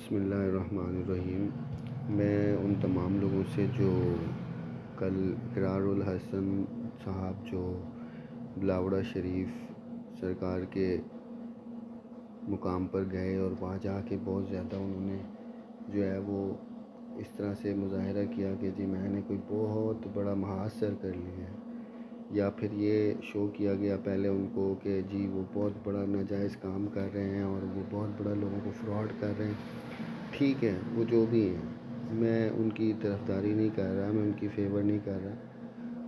بسم اللہ الرحمن الرحیم۔ میں ان تمام لوگوں سے جو کل اقرار الحسن صاحب جو بلاوڑہ شریف سرکار کے مقام پر گئے اور وہاں جا کے بہت زیادہ انہوں نے جو ہے وہ اس طرح سے مظاہرہ کیا کہ جی میں نے کوئی بہت بڑا محاذ سر کر لیا ہے، یا پھر یہ شو کیا گیا پہلے ان کو کہ جی وہ بہت بڑا ناجائز کام کر رہے ہیں اور وہ بہت بڑا لوگوں کو فراڈ کر رہے ہیں۔ ٹھیک ہے، وہ جو بھی ہیں، میں ان کی طرفداری نہیں کر رہا، میں ان کی فیور نہیں کر رہا،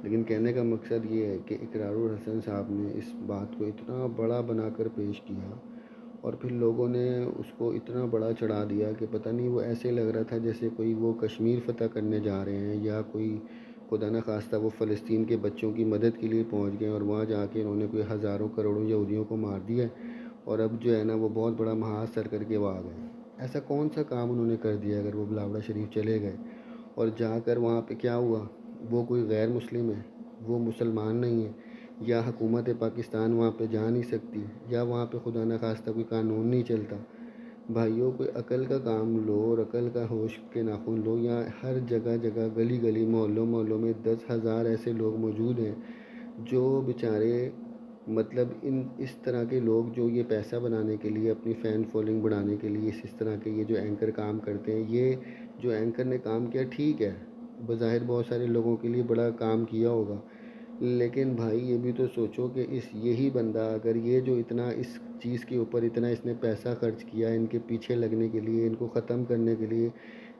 لیکن کہنے کا مقصد یہ ہے کہ اقرار الحسن صاحب نے اس بات کو اتنا بڑا بنا کر پیش کیا اور پھر لوگوں نے اس کو اتنا بڑا چڑھا دیا کہ پتہ نہیں، وہ ایسے لگ رہا تھا جیسے کوئی وہ کشمیر فتح کرنے جا رہے ہیں، یا کوئی خدا نہ خواستہ وہ فلسطین کے بچوں کی مدد کے لیے پہنچ گئے اور وہاں جا کے انہوں نے کوئی ہزاروں کروڑوں یہودیوں کو مار دیا اور اب جو ہے نا وہ بہت بڑا محاذ سر کر کے وہ آ گئے۔ ایسا کون سا کام انہوں نے کر دیا اگر وہ بلاوڑہ شریف چلے گئے اور جا کر وہاں پہ کیا ہوا؟ وہ کوئی غیر مسلم ہے، وہ مسلمان نہیں ہے، یا حکومت پاکستان وہاں پہ جا نہیں سکتی، یا وہاں پہ خدا نہ خواستہ کوئی قانون نہیں چلتا؟ بھائیوں، کوئی عقل کا کام لو اور عقل کا ہوش کے ناخن لو۔ یا ہر جگہ جگہ گلی گلی محلوں محلوں میں 10,000 ایسے لوگ موجود ہیں جو بیچارے مطلب اس طرح کے لوگ جو یہ پیسہ بنانے کے لیے، اپنی فین فالوئنگ بڑھانے کے لیے اس طرح کے یہ جو اینکر کام کرتے ہیں، یہ جو اینکر نے کام کیا ٹھیک ہے، بظاہر بہت سارے لوگوں کے لیے بڑا کام کیا ہوگا، لیکن بھائی یہ بھی تو سوچو کہ یہی بندہ اگر یہ جو اتنا اس چیز کے اوپر اتنا اس نے پیسہ خرچ کیا ان کے پیچھے لگنے کے لیے، ان کو ختم کرنے کے لیے،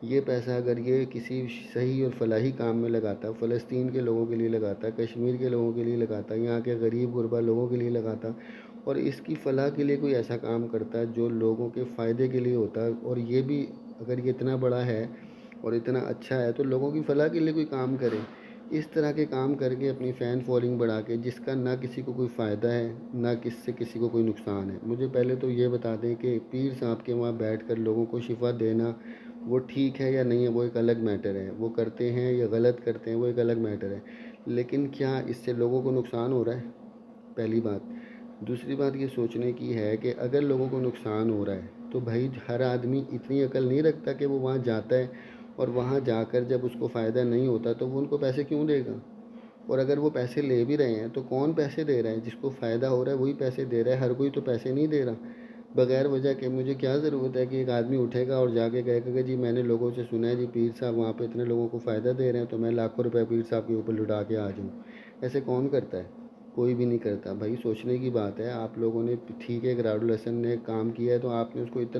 یہ پیسہ اگر یہ کسی صحیح اور فلاحی کام میں لگاتا، فلسطین کے لوگوں کے لیے لگاتا، کشمیر کے لوگوں کے لیے لگاتا، یہاں کے غریب غربا لوگوں کے لیے لگاتا اور اس کی فلاح کے لیے کوئی ایسا کام کرتا جو لوگوں کے فائدے کے لیے ہوتا، اور یہ بھی اگر یہ اتنا بڑا ہے اور اتنا اچھا ہے تو لوگوں کی فلاح کے لیے کوئی کام کرے۔ اس طرح کے کام کر کے اپنی فین فالوئنگ بڑھا کے، جس کا نہ کسی کو کوئی فائدہ ہے نہ کسی کو کوئی نقصان ہے۔ مجھے پہلے تو یہ بتا دیں کہ پیر صاحب کے وہاں بیٹھ کر لوگوں کو شفا دینا وہ ٹھیک ہے یا نہیں ہے، وہ ایک الگ میٹر ہے، وہ کرتے ہیں یا غلط کرتے ہیں وہ ایک الگ میٹر ہے، لیکن کیا اس سے لوگوں کو نقصان ہو رہا ہے؟ پہلی بات۔ دوسری بات یہ سوچنے کی ہے کہ اگر لوگوں کو نقصان ہو رہا ہے تو بھائی ہر آدمی اتنی عقل نہیں رکھتا کہ وہ وہاں جاتا ہے اور وہاں جا کر جب اس کو فائدہ نہیں ہوتا تو وہ ان کو پیسے کیوں دے گا؟ اور اگر وہ پیسے لے بھی رہے ہیں تو کون پیسے دے رہا ہے؟ جس کو فائدہ ہو رہا ہے وہی پیسے دے رہا ہے، ہر کوئی تو پیسے نہیں دے رہا بغیر وجہ کہ۔ مجھے کیا ضرورت ہے کہ ایک آدمی اٹھے گا اور جا کے کہے گا کہ جی میں نے لوگوں سے سنا ہے جی پیر صاحب وہاں پہ اتنے لوگوں کو فائدہ دے رہے ہیں تو میں لاکھوں روپے پیر صاحب کے اوپر لٹا کے آ جاؤں؟ ایسے کون کرتا ہے؟ کوئی بھی نہیں کرتا۔ بھائی سوچنے کی بات ہے۔ آپ لوگوں نے ٹھیک ہے، اقرار الحسن نے کام کیا ہے تو آپ نے اس کو اتنا،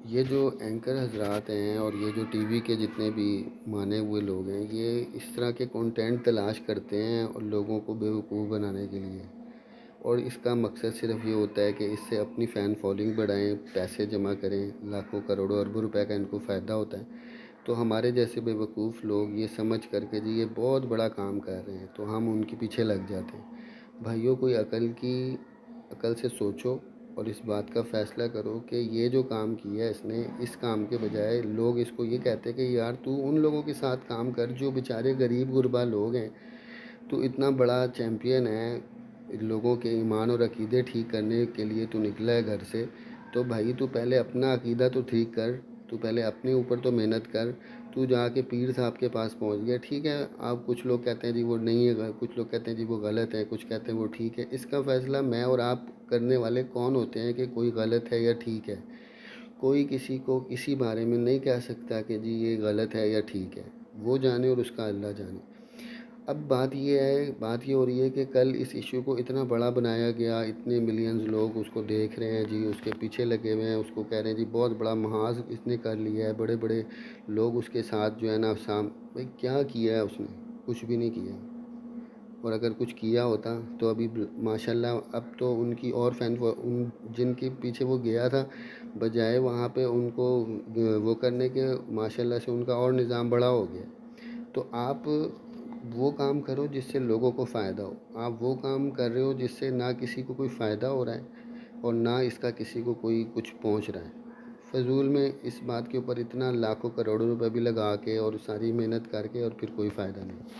یہ جو اینکر حضرات ہیں اور یہ جو ٹی وی کے جتنے بھی مانے ہوئے لوگ ہیں، یہ اس طرح کے کنٹینٹ تلاش کرتے ہیں اور لوگوں کو بیوقوف بنانے کے لیے، اور اس کا مقصد صرف یہ ہوتا ہے کہ اس سے اپنی فین فالوئنگ بڑھائیں، پیسے جمع کریں، لاکھوں کروڑوں اربوں روپے کا ان کو فائدہ ہوتا ہے۔ تو ہمارے جیسے بیوقوف لوگ یہ سمجھ کر کے جی یہ بہت بڑا کام کر رہے ہیں تو ہم ان کے پیچھے لگ جاتے ہیں۔ بھائیوں، کوئی عقل سے سوچو اور اس بات کا فیصلہ کرو کہ یہ جو کام کیا ہے اس نے، اس کام کے بجائے لوگ اس کو یہ کہتے ہیں کہ یار تو ان لوگوں کے ساتھ کام کر جو بیچارے غریب غربا لوگ ہیں، تو اتنا بڑا چیمپئن ہے، لوگوں کے ایمان اور عقیدے ٹھیک کرنے کے لیے تو نکلا ہے گھر سے، تو بھائی تو پہلے اپنا عقیدہ تو ٹھیک کر، تو پہلے اپنے اوپر تو محنت کر۔ تو جا کے پیر صاحب کے پاس پہنچ گیا، ٹھیک ہے، آپ کچھ لوگ کہتے ہیں جی وہ نہیں ہے، کچھ لوگ کہتے ہیں جی وہ غلط ہے، کچھ کہتے ہیں وہ ٹھیک ہے۔ اس کا فیصلہ میں اور آپ کرنے والے کون ہوتے ہیں کہ کوئی غلط ہے یا ٹھیک ہے؟ کوئی کسی کو کسی بارے میں نہیں کہہ سکتا کہ جی یہ غلط ہے یا ٹھیک ہے، وہ جانے اور اس کا اللہ جانے۔ اب بات یہ ہو رہی ہے کہ کل اس ایشو کو اتنا بڑا بنایا گیا، اتنے ملینز لوگ اس کو دیکھ رہے ہیں جی، اس کے پیچھے لگے ہوئے ہیں، اس کو کہہ رہے ہیں جی بہت بڑا محاذ اس نے کر لیا ہے، بڑے بڑے لوگ اس کے ساتھ جو ہے نا بھائی کیا کیا ہے اس نے؟ کچھ بھی نہیں کیا، اور اگر کچھ کیا ہوتا تو ابھی ماشاءاللہ اب تو ان کی اور ان جن کے پیچھے وہ گیا تھا، بجائے وہاں پہ ان کو وہ کرنے کے، ماشاءاللہ سے ان کا اور نظام بڑا ہو گیا۔ تو آپ وہ کام کرو جس سے لوگوں کو فائدہ ہو، آپ وہ کام کر رہے ہو جس سے نہ کسی کو کوئی فائدہ ہو رہا ہے اور نہ اس کا کسی کو کوئی کچھ پہنچ رہا ہے۔ فضول میں اس بات کے اوپر اتنا لاکھوں کروڑوں روپے بھی لگا کے اور ساری محنت کر کے اور پھر کوئی فائدہ نہیں۔